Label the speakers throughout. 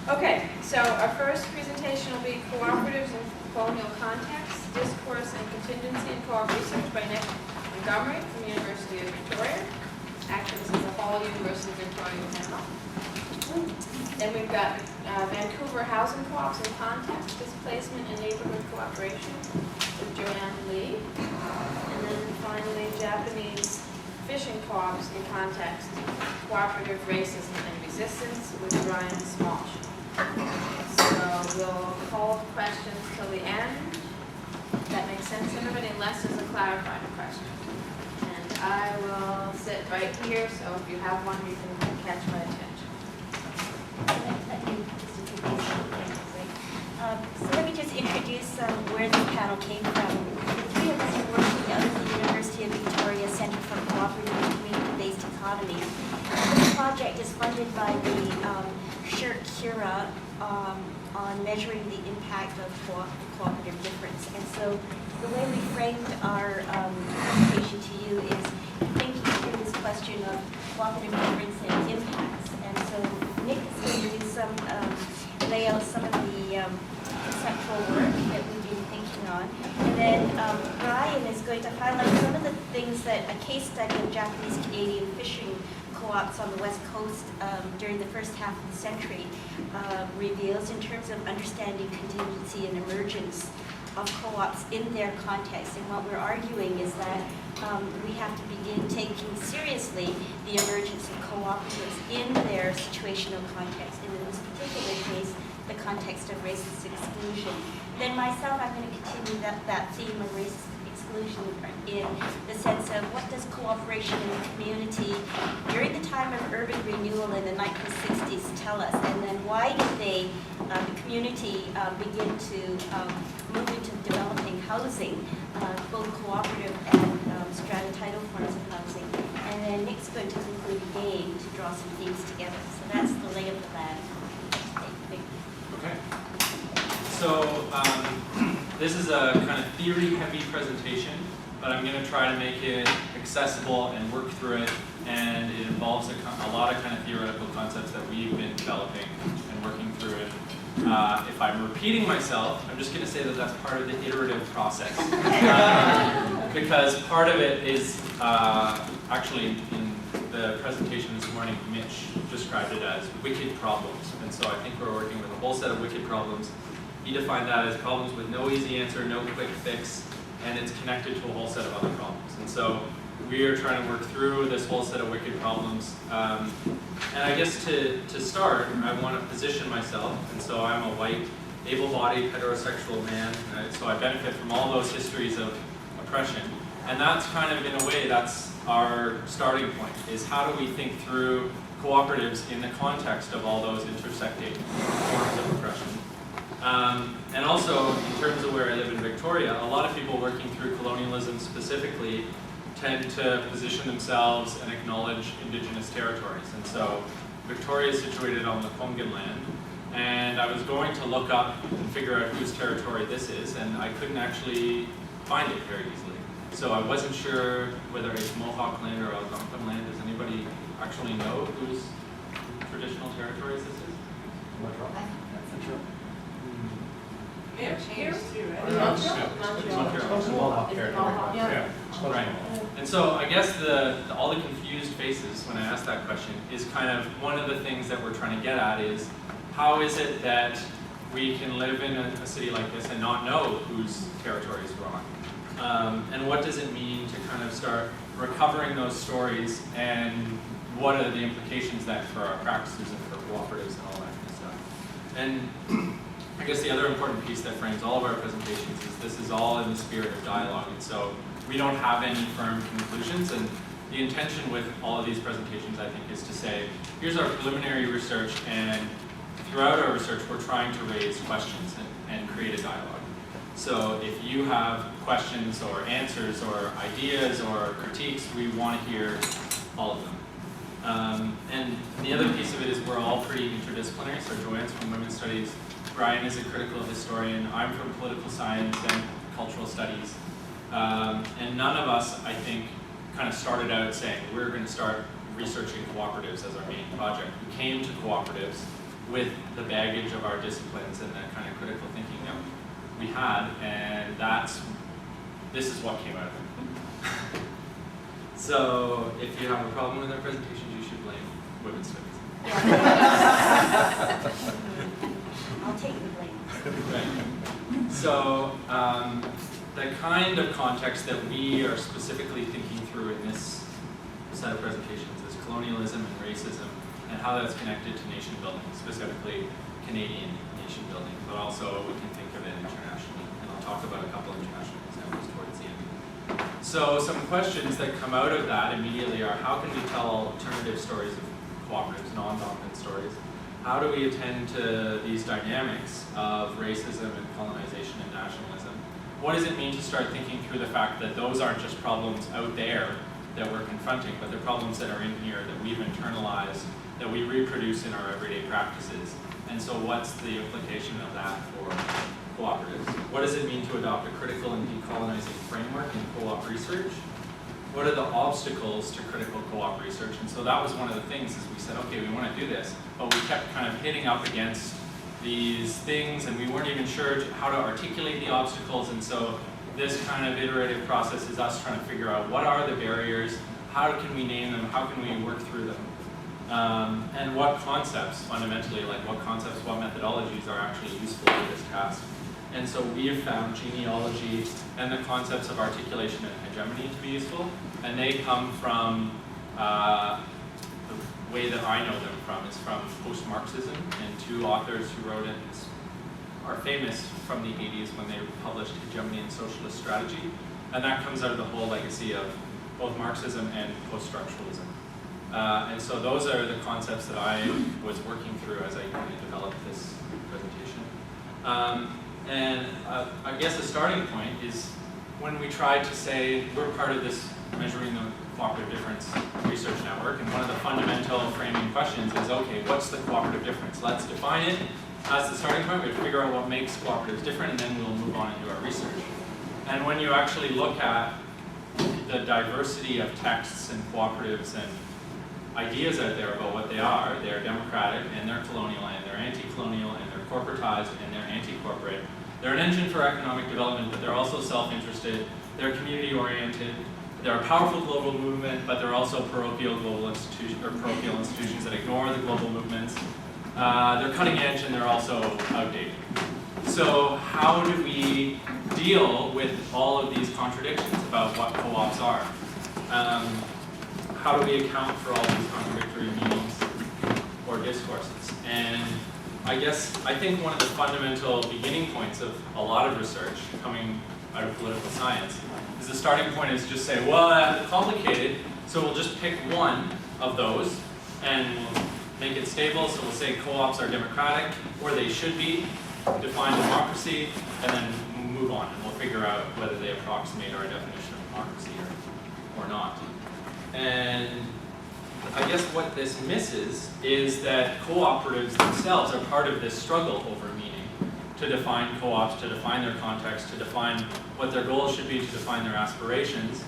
Speaker 1: Okay, so our first presentation will be Cooperatives in Colonial Context, Discourse and Contingency in Co-op Research by Nick Montgomery from the University of Victoria. Actually, this is the whole University of Victoria panel. Then we've got Vancouver Housing Co-ops in Context, Displacement and Neighborhood Cooperation with Joanne Lee. And then finally, Japanese Fishing Co-ops in Context, Cooperative Racism and Resistance with Ryan Smalsh. So we'll hold questions till the end. If that makes sense to everybody, unless there's a clarifying question. And I will sit right here, so if you have one, you can catch my attention.
Speaker 2: So let me just introduce where this panel came from. The three of us are working out of the University of Victoria Centre for Cooperative and Community-Based Economy. This project is funded by the Shirk-Kira on measuring the impact of cooperative difference. And so the way we framed our presentation to you is thinking through this question of cooperative difference and impacts. And so Nick is going to do some lay out some of the conceptual work that we've been thinking on. And then Brian is going to highlight some of the things that a case study of Japanese-Canadian fishing co-ops on the West Coast during the first half of the century reveals in terms of understanding contingency and emergence of co-ops in their context. And what we're arguing is that we have to begin taking seriously the emergence of cooperatives in their situational context, and in this particular case, the context of racist exclusion. Then myself, I'm going to continue that theme of racist exclusion in the sense of what does cooperation in the community during the time of urban renewal in the 1960s tell us, and then why did they, the community, begin to move into developing housing, both cooperative and strata title forms of housing. And then Nick's going to conclude again to draw some themes together. So that's the lay of the land.
Speaker 3: Okay. So this is a kind of theory-heavy presentation, but I'm going to try to make it accessible and work through it, and it involves a lot of kind of theoretical concepts that we've been developing and working through it. If I'm repeating myself, I'm just going to say that that's part of the iterative process. Because part of it is actually in the presentation this morning, Mitch described it as wicked problems. And so I think we're working with a whole set of wicked problems. He defined that as problems with no easy answer, no quick fix, and it's connected to a whole set of other problems. And so we are trying to work through this whole set of wicked problems. And I guess to start, I want to position myself. And so I'm a white, able-bodied, heterosexual man. So I benefit from all those histories of oppression. And that's kind of, in a way, that's our starting point, is how do we think through cooperatives in the context of all those intersecting forms of oppression. And also, in terms of where I live in Victoria, a lot of people working through colonialism specifically tend to position themselves and acknowledge Indigenous territories. And so Victoria is situated on the Tongan land, and I was going to look up and figure out whose territory this is, and I couldn't actually find it very easily. So I wasn't sure whether it's Mohawk land or Algonquin land. Does anybody actually know whose traditional territories this is?
Speaker 1: Here?
Speaker 3: Yeah. Right. And so I guess all the confused faces when I asked that question is kind of one of the things that we're trying to get at is how is it that we can live in a city like this and not know whose territories we're on? And what does it mean to kind of start recovering those stories, and what are the implications then for our practices and for cooperatives and all that kind of stuff? And I guess the other important piece that frames all of our presentations is this is all in the spirit of dialogue, and so we don't have any firm conclusions, and the intention with all of these presentations, I think, is to say, here's our preliminary research, and throughout our research, we're trying to raise questions and create a dialogue. So if you have questions or answers or ideas or critiques, we want to hear all of them. And the other piece of it is we're all pretty interdisciplinary, so Joanne's from Women's Studies, Brian is a critical historian, I'm from political science and cultural studies. And none of us, I think, kind of started out saying we're going to start researching cooperatives as our main project. We came to cooperatives with the baggage of our disciplines and the kind of critical thinking that we had, and this is what came out of it. So if you have a problem with our presentations, you should blame women's studies.
Speaker 2: I'll take the blame.
Speaker 3: Right. So the kind of context that we are specifically thinking through in this set of presentations is colonialism and racism, and how that's connected to nation building, specifically Canadian nation building, but also we can think of it internationally, and I'll talk about a couple of international examples towards the end. So some questions that come out of that immediately are, how can we tell alternative stories of cooperatives, non-dominant stories? How do we attend to these dynamics of racism and colonization and nationalism? What does it mean to start thinking through the fact that those aren't just problems out there that we're confronting, but they're problems that are in here that we've internalized, that we reproduce in our everyday practices? And so what's the implication of that for cooperatives? What does it mean to adopt a critical and decolonizing framework in co-op research? What are the obstacles to critical co-op research? And so that was one of the things, is we said, okay, we want to do this, but we kept kind of hitting up against these things, and we weren't even sure how to articulate the obstacles. And so this kind of iterative process is us trying to figure out what are the barriers, how can we name them, how can we work through them, and what concepts, fundamentally, like what concepts, what methodologies are actually useful for this task. And so we have found genealogy and the concepts of articulation and hegemony to be useful, and they come from, the way that I know them from is from post-Marxism, and two authors who wrote it are famous from the 80s when they published Hegemony and Socialist Strategy, and that comes out of the whole legacy of both Marxism and post-structuralism. And so those are the concepts that I was working through as I kind of developed this presentation. And I guess the starting point is when we tried to say we're part of this Measuring the Cooperative Difference Research Network, and one of the fundamental framing questions is, okay, what's the cooperative difference? Let's define it. That's the starting point. We have to figure out what makes cooperatives different, and then we'll move on and do our research. And when you actually look at the diversity of texts and cooperatives and ideas out there about what they are, they're democratic, and they're colonial, and they're anti-colonial, and they're corporatized, and they're anti-corporate. They're an engine for economic development, but they're also self-interested. They're community-oriented. They're a powerful global movement, but they're also parochial global institutions, or parochial institutions that ignore the global movements. They're cutting edge, and they're also outdated. So how do we deal with all of these contradictions about what co-ops are? How do we account for all these contradictory meanings or discourses? And I think one of the fundamental beginning points of a lot of research coming out of political science is the starting point is just say, well, that's complicated, so we'll just pick one of those and we'll make it stable. So we'll say co-ops are democratic, or they should be, define democracy, and then move on, and we'll figure out whether they approximate our definition of democracy or not. And I guess what this misses is that cooperatives themselves are part of this struggle over meaning, to define co-ops, to define their context, to define what their goals should be, to define their aspirations.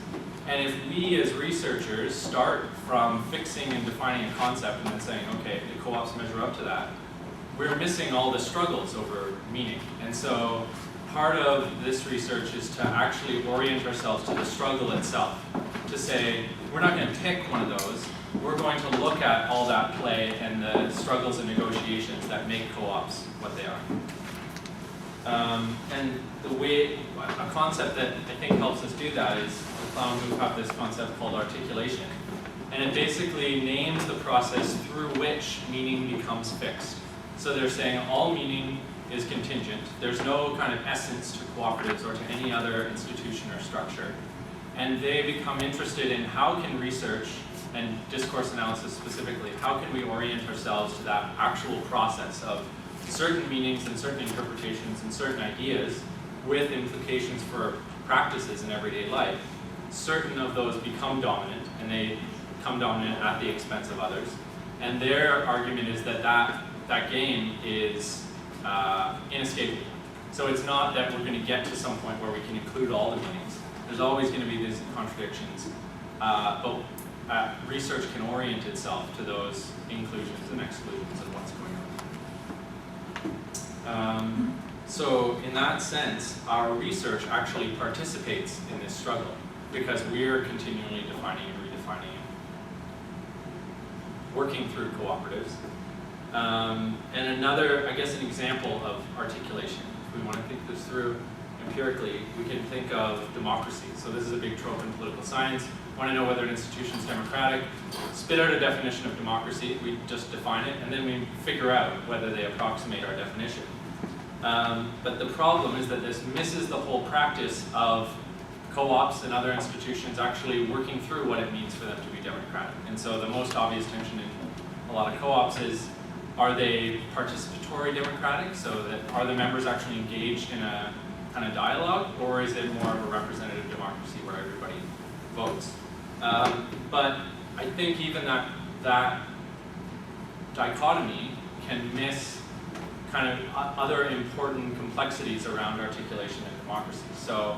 Speaker 3: And if we as researchers start from fixing and defining a concept and then saying, okay, the co-ops measure up to that, we're missing all the struggles over meaning. And so part of this research is to actually orient ourselves to the struggle itself, to say, we're not going to pick one of those, we're going to look at all that play and the struggles and negotiations that make co-ops what they are. And the way, a concept that I think helps us do that is, the Clown who have this concept called articulation. And it basically names the process through which meaning becomes fixed. So they're saying all meaning is contingent. There's no kind of essence to cooperatives or to any other institution or structure. And they become interested in how can research and discourse analysis specifically, how can we orient ourselves to that actual process of certain meanings and certain interpretations and certain ideas with implications for practices in everyday life. Certain of those become dominant, and they become dominant at the expense of others. And their argument is that that game is inescapable. So it's not that we're going to get to some point where we can include all the meanings. There's always going to be these contradictions, but research can orient itself to those inclusions and exclusions and what's going on. So in that sense, our research actually participates in this struggle because we're continually defining and redefining it, working through cooperatives. And another, I guess, an example of articulation, if we want to think this through empirically, we can think of democracy. So this is a big trope in political science. Want to know whether an institution is democratic? Spit out a definition of democracy. We just define it, and then we figure out whether they approximate our definition. But the problem is that this misses the whole practice of co-ops and other institutions actually working through what it means for them to be democratic. And so the most obvious tension in a lot of co-ops is, are they participatory democratic, so that are the members actually engaged in a kind of dialogue, or is it more of a representative democracy where everybody votes? But I think even that dichotomy can miss kind of other important complexities around articulation and democracy. So,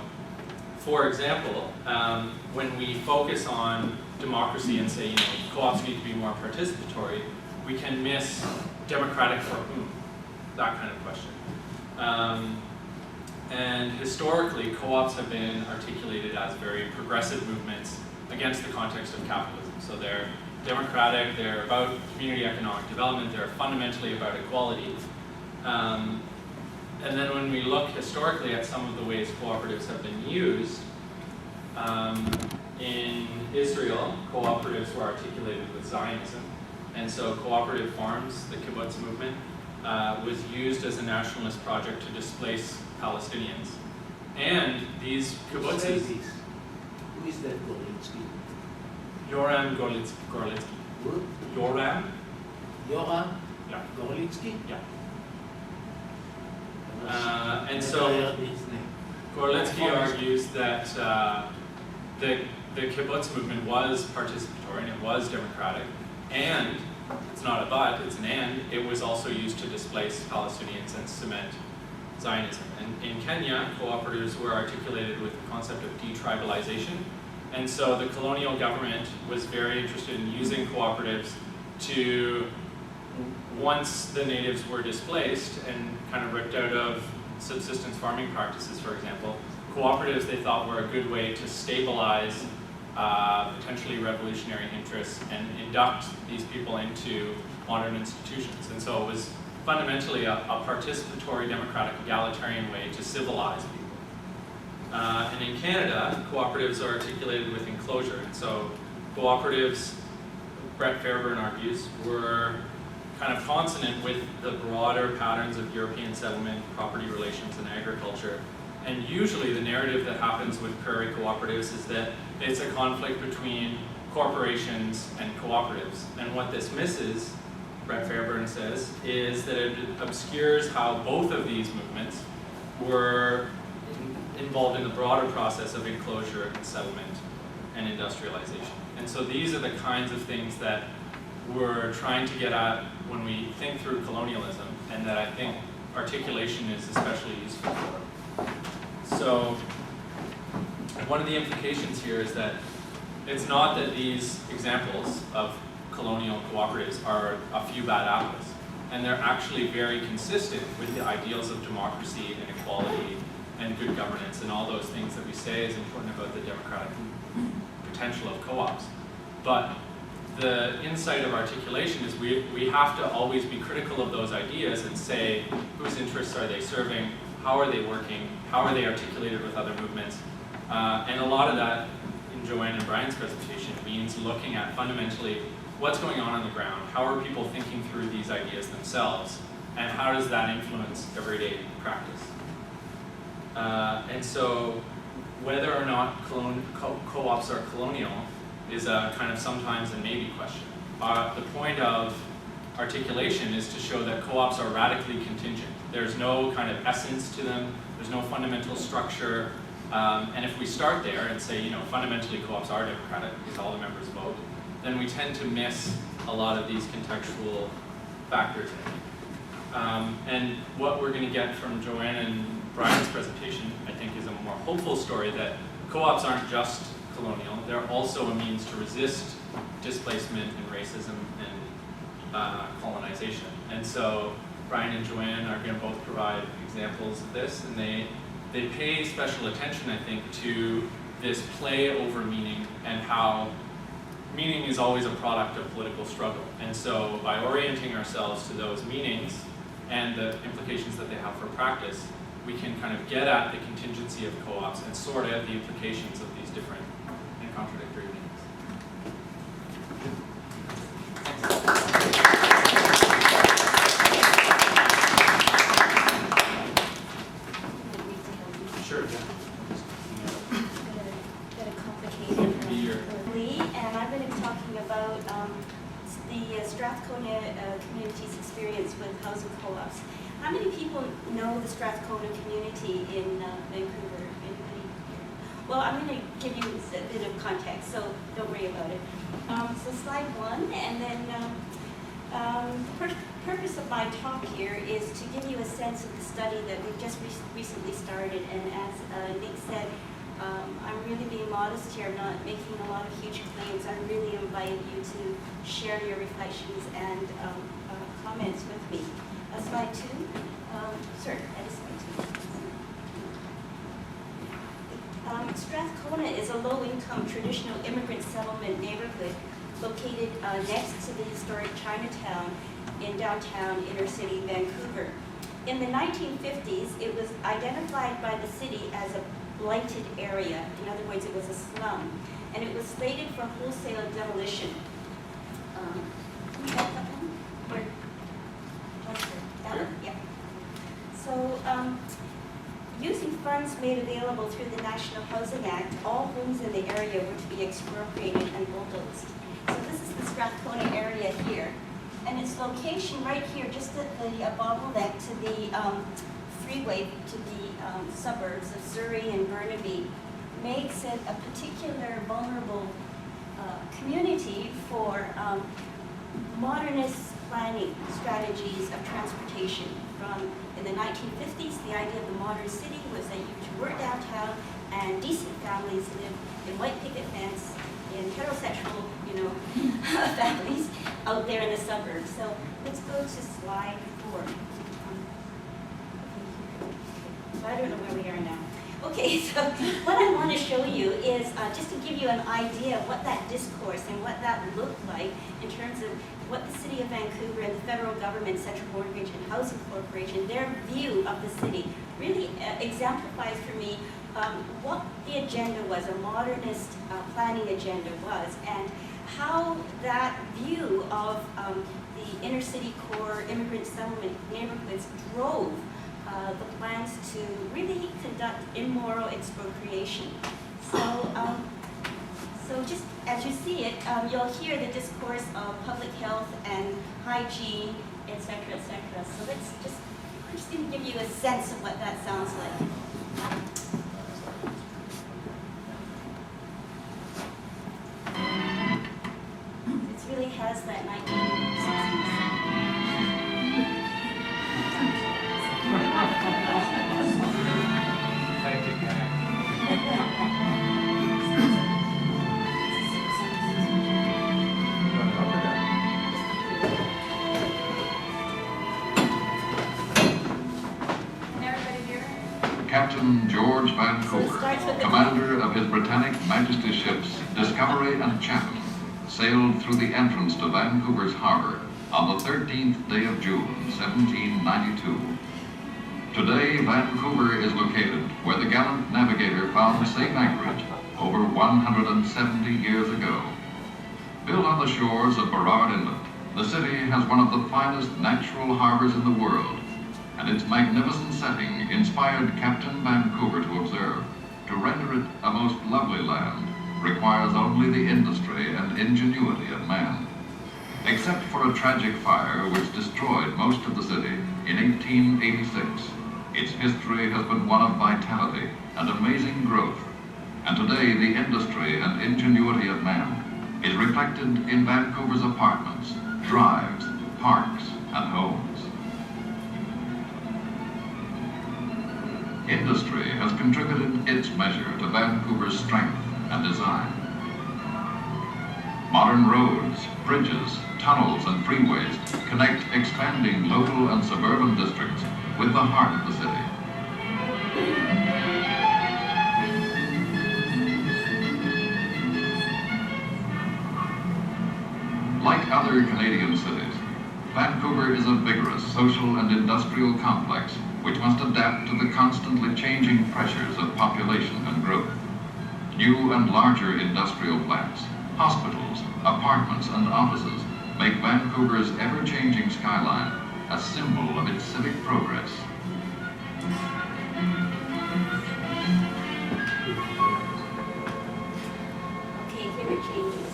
Speaker 3: for example, when we focus on democracy and say, co-ops need to be more participatory, we can miss democratic for whom? That kind of question. And historically, co-ops have been articulated as very progressive movements against the context of capitalism. So they're democratic, they're about community economic development, they're fundamentally about equality. And then when we look historically at some of the ways cooperatives have been used, in Israel, cooperatives were articulated with Zionism. And so cooperative farms, the kibbutz movement, was used as a nationalist project to displace Palestinians. And these kibbutzes...
Speaker 4: Who is that Gorlitsky?
Speaker 3: Yoram Gorlitsky.
Speaker 4: Who?
Speaker 3: Yoram?
Speaker 4: Yoram
Speaker 3: Yeah.
Speaker 4: Gorlitsky?
Speaker 3: Yeah. And
Speaker 4: Never
Speaker 3: so
Speaker 4: heard his name.
Speaker 3: Gorlitsky argues that the kibbutz movement was participatory and it was democratic, and it's not a but, it's an and, it was also used to displace Palestinians and cement Zionism. And in Kenya, cooperatives were articulated with the concept of detribalization, and so the colonial government was very interested in using cooperatives to, once the natives were displaced and kind of ripped out of subsistence farming practices, for example, cooperatives they thought were a good way to stabilize potentially revolutionary interests and induct these people into modern institutions. And so it was fundamentally a participatory, democratic, egalitarian way to civilize people. And in Canada, cooperatives are articulated with enclosure. And so cooperatives, Brett Fairburn argues, were kind of consonant with the broader patterns of European settlement, property relations, and agriculture. And usually the narrative that happens with prairie cooperatives is that it's a conflict between corporations and cooperatives. And what this misses, Brett Fairburn says, is that it obscures how both of these movements were involved in the broader process of enclosure and settlement and industrialization. And so these are the kinds of things that we're trying to get at when we think through colonialism, and that I think articulation is especially useful for. So one of the implications here is that it's not that these examples of colonial cooperatives are a few bad apples, and they're actually very consistent with the ideals of democracy and equality and good governance and all those things that we say is important about the democratic potential of co-ops. But the insight of articulation is we have to always be critical of those ideas and say, whose interests are they serving, how are they working, how are they articulated with other movements, and a lot of that in Joanne and Brian's presentation means looking at fundamentally what's going on the ground, how are people thinking through these ideas themselves, and how does that influence everyday practice. And so whether or not co-ops are colonial is a kind of sometimes and maybe question. The point of articulation is to show that co-ops are radically contingent. There's no kind of essence to them, there's no fundamental structure, and if we start there and say, fundamentally co-ops are democratic because all the members vote, then we tend to miss a lot of these contextual factors in it. And what we're going to get from Joanne and Brian's presentation, I think, is a more hopeful story that co-ops aren't just colonial, they're also a means to resist displacement and racism and colonization. And so Brian and Joanne are going to both provide examples of this, and they pay special attention, I think, to this play over meaning and how meaning is always a product of political struggle. And so by orienting ourselves to those meanings and the implications that they have for practice, we can kind of get at the contingency of co-ops and sort out the implications of these different and contradictory meanings. Sure, yeah.
Speaker 2: Bit of complicated.
Speaker 3: Be your-
Speaker 2: Lee, and I'm going to be talking about the Strathcona community's experience with housing co-ops. How many people know the Strathcona community in Vancouver? Anybody here? Well, I'm going to give you a bit of context, so don't worry about it. So slide 1, and then the purpose of my talk here is to give you a sense of the study that we've just recently started, and as Nick said, I'm really being modest here. I'm not making a lot of huge claims. I really invite you to share your reflections and comments with me. Slide 2. Sir, that is slide 2. Strathcona is a low-income traditional immigrant settlement neighborhood located next to the historic Chinatown in downtown inner-city Vancouver. In the 1950s, it was identified by the city as a blighted area. In other words, it was a slum, and it was slated for wholesale demolition. Can you back up one? Or, that one? Yeah. So, using funds made available through the National Housing Act, all homes in the area were to be expropriated and bulldozed. So this is the Strathcona area here, and its location right here, just at the bottleneck to the freeway to the suburbs of Surrey and Burnaby, makes it a particular vulnerable community for modernist planning strategies of transportation. In the 1950s, the idea of the modern city was that you could work downtown and decent families live in white picket fence, in heterosexual, families out there in the suburbs. So let's go to slide 4. So I don't know where we are now. Okay, so what I want to show you is just to give you an idea of what that discourse and what that looked like in terms of what the City of Vancouver and the federal government, Central Mortgage and Housing Corporation, their view of the city really exemplifies for me what the agenda was, a modernist planning agenda was, and how that view of the inner city core immigrant settlement neighborhoods drove the plans to really conduct immoral expropriation. So just as you see it, you'll hear the discourse of public health and hygiene, etc., etc. So I'm just going to give you a sense of what that sounds like. It really has that 1960s.
Speaker 5: Captain George Vancouver, commander of His Britannic Majesty's ships Discovery and Chatham, sailed through the entrance to Vancouver's harbor on the 13th day of June, 1792. Today, Vancouver is located where the gallant navigator found safe anchorage over 170 years ago. Built on the shores of Burrard Inlet, the city has one of the finest natural harbors in the world, and its magnificent setting inspired Captain Vancouver to observe, to render it a most lovely land requires only the industry and ingenuity of man. Except for a tragic fire which destroyed most of the city in 1886, its history has been one of vitality and amazing growth, and today the industry and ingenuity of man is reflected in Vancouver's apartments, drives, parks, and homes. Industry has contributed its measure to Vancouver's strength and design. Modern roads, bridges, tunnels, and freeways connect expanding local and suburban districts with the heart of the city. Like other Canadian cities, Vancouver is a vigorous social and industrial complex which must adapt to the constantly changing pressures of population and growth. New and larger industrial plants, hospitals, apartments, and offices make Vancouver's ever-changing skyline a symbol of its civic progress.
Speaker 2: Okay, here it changes.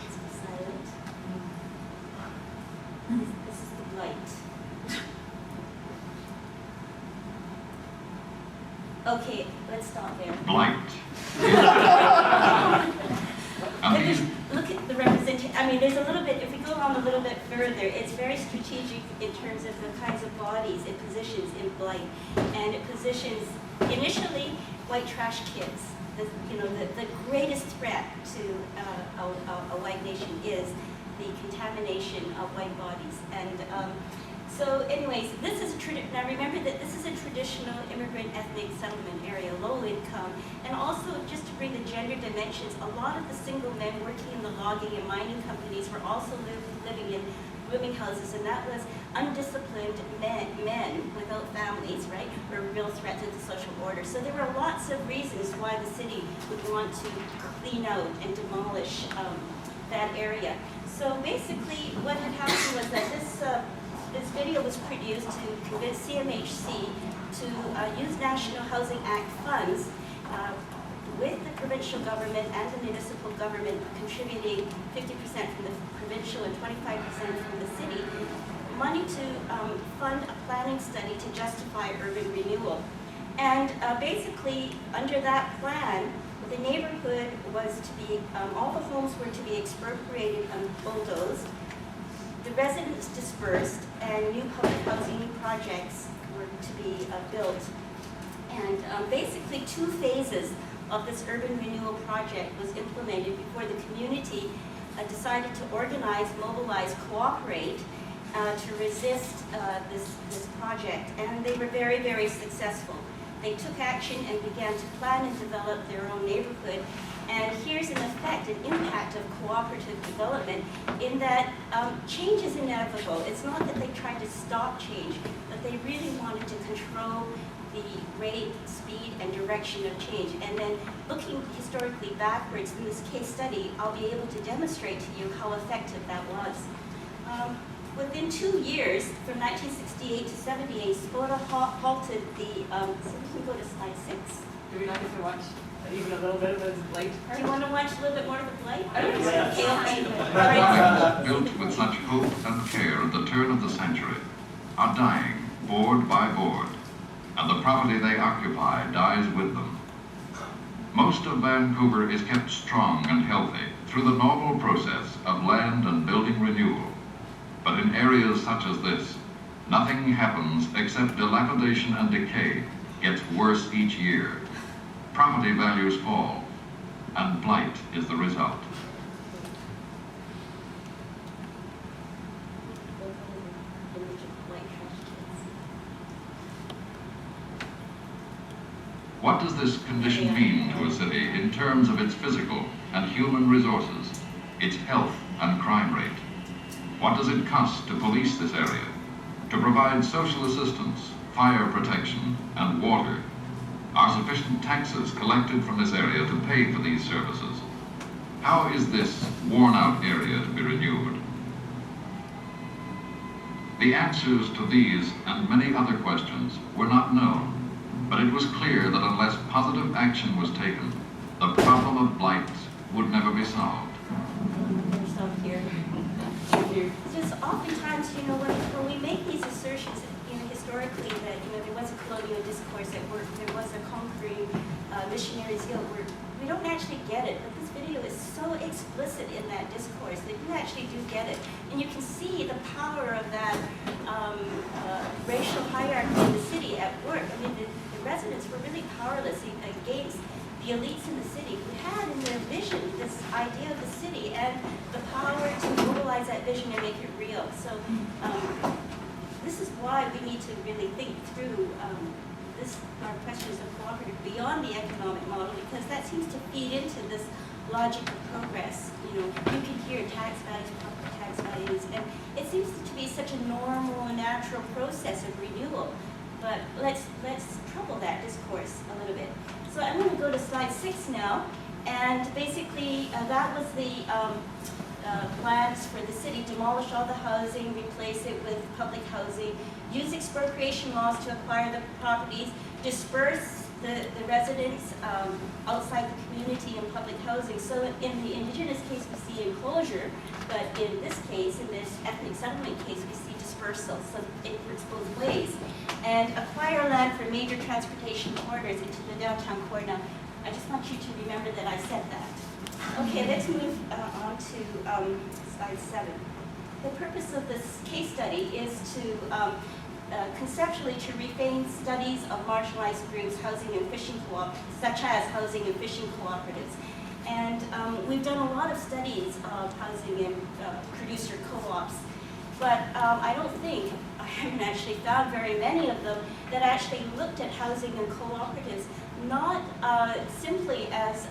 Speaker 2: It's silent. This is the blight. Okay, let's stop there.
Speaker 5: Blight. And
Speaker 2: But
Speaker 5: these
Speaker 2: look at the representation. I mean, there's a little bit, if we go on a little bit further, it's very strategic in terms of the kinds of bodies it positions in blight. And it positions, initially, white trash kids. The greatest threat to a white nation is the contamination of white bodies. And so anyways, this is now remember that this is a traditional immigrant ethnic settlement area, low income, and also just to bring the gender dimensions, a lot of the single men working in the logging and mining companies were also living in rooming houses, and that was undisciplined men without families, right, were real threats to the social order. So there were lots of reasons why the city would want to clean out and demolish that area. So basically what had happened was that this video was produced to convince CMHC to use National Housing Act funds with the provincial government and the municipal government contributing 50% from the provincial and 25% from the city, money to fund a planning study to justify urban renewal. And basically, under that plan, the neighborhood was to be, all the homes were to be expropriated and bulldozed, the residents dispersed, and new public housing projects were to be built. And basically 2 phases of this urban renewal project was implemented before the community decided to organize, mobilize, cooperate to resist this project. And they were very, very successful. They took action and began to plan and develop their own neighborhood. And here's an effect, an impact of cooperative development in that change is inevitable. It's not that they tried to stop change, but they really wanted to control the rate, speed, and direction of change. And then looking historically backwards in this case study, I'll be able to demonstrate to you how effective that was. Within 2 years, from 1968 to 78, SPOTA halted the, so we can go to slide 6.
Speaker 1: Do we not get to watch even a little bit of the blight part?
Speaker 2: Do you want to watch a little bit more of the blight?
Speaker 1: I don't know.
Speaker 2: Okay, okay. All
Speaker 5: buildings
Speaker 2: right.
Speaker 5: built with such hope and care at the turn of the century are dying board by board, and the property they occupy dies with them. Most of Vancouver is kept strong and healthy through the normal process of land and building renewal. But in areas such as this, nothing happens except dilapidation and decay gets worse each year. Property values fall, and blight is the result. What does this condition mean to a city in terms of its physical and human resources, its health and crime rate? What does it cost to police this area, to provide social assistance, fire protection, and water? Are sufficient taxes collected from this area to pay for these services? How is this worn-out area to be renewed? The answers to these and many other questions were not known, but it was clear that unless positive action was taken, the problem of blight would never be solved.
Speaker 2: Stop here. Just oftentimes, when we make these assertions, historically that, there was a colonial discourse at work, there was a conquering missionary zeal, we don't actually get it, but this video is so explicit in that discourse that you actually do get it. And you can see the power of that racial hierarchy in the city at work. I mean, the residents were really powerless against the elites in the city who had in their vision this idea of the city and the power to mobilize that vision and make it real. So this is why we need to really think through our questions of cooperative beyond the economic model, because that seems to feed into this logic of progress. You know, you can hear tax values, property tax values, and it seems to be such a normal and natural process of renewal. But let's trouble that discourse a little bit. So I'm going to go to slide 6 now, and basically that was the plans for the city: demolish all the housing, replace it with public housing, use expropriation laws to acquire the properties, disperse the residents outside the community in public housing. So in the Indigenous case, we see enclosure, but in this case, in this ethnic settlement case, we see dispersal. So it works both ways. And acquire land for major transportation corridors into the downtown core. Now, I just want you to remember that I said that. Okay, let's move on to slide 7. The purpose of this case study is to conceptually to reframe studies of marginalized groups, housing and fishing such as housing and fishing cooperatives. And we've done a lot of studies of housing and producer co-ops, but I don't think, I haven't actually found very many of them that actually looked at housing and cooperatives not simply as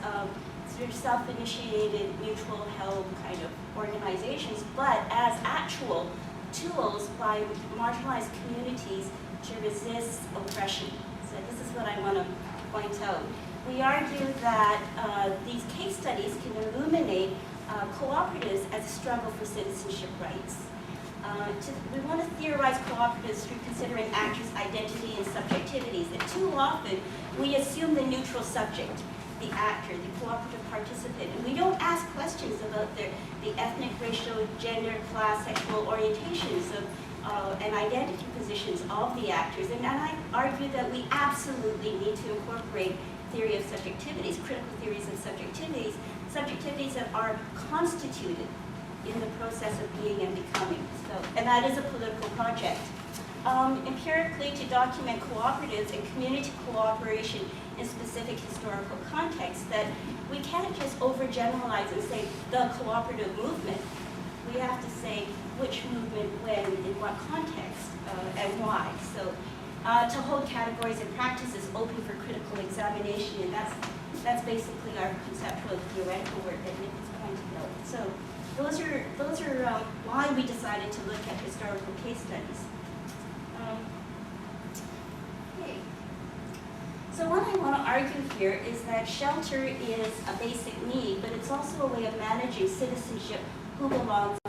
Speaker 2: sort of self-initiated, mutual help kind of organizations, but as actual tools by marginalized communities to resist oppression. So this is what I want to point out. We argue that these case studies can illuminate cooperatives as a struggle for citizenship rights. We want to theorize cooperatives through considering actors' identity and subjectivities. And too often, we assume the neutral subject, the actor, the cooperative participant, and we don't ask questions about the ethnic, racial, gender, class, sexual orientations and identity positions of the actors. And I argue that we absolutely need to incorporate theory of subjectivities, critical theories of subjectivities that are constituted in the process of being and becoming. So, and that is a political project. Empirically, to document cooperatives and community cooperation in specific historical contexts, that we can't just overgeneralize and say the cooperative movement. We have to say which movement, when, in what context, and why. So to hold categories and practices open for critical examination, and that's basically our conceptual theoretical work that Nick is pointing out. So those are why we decided to look at historical case studies. Okay. So what I want to argue here is that shelter is a basic need, but it's also a way of managing citizenship, who belongs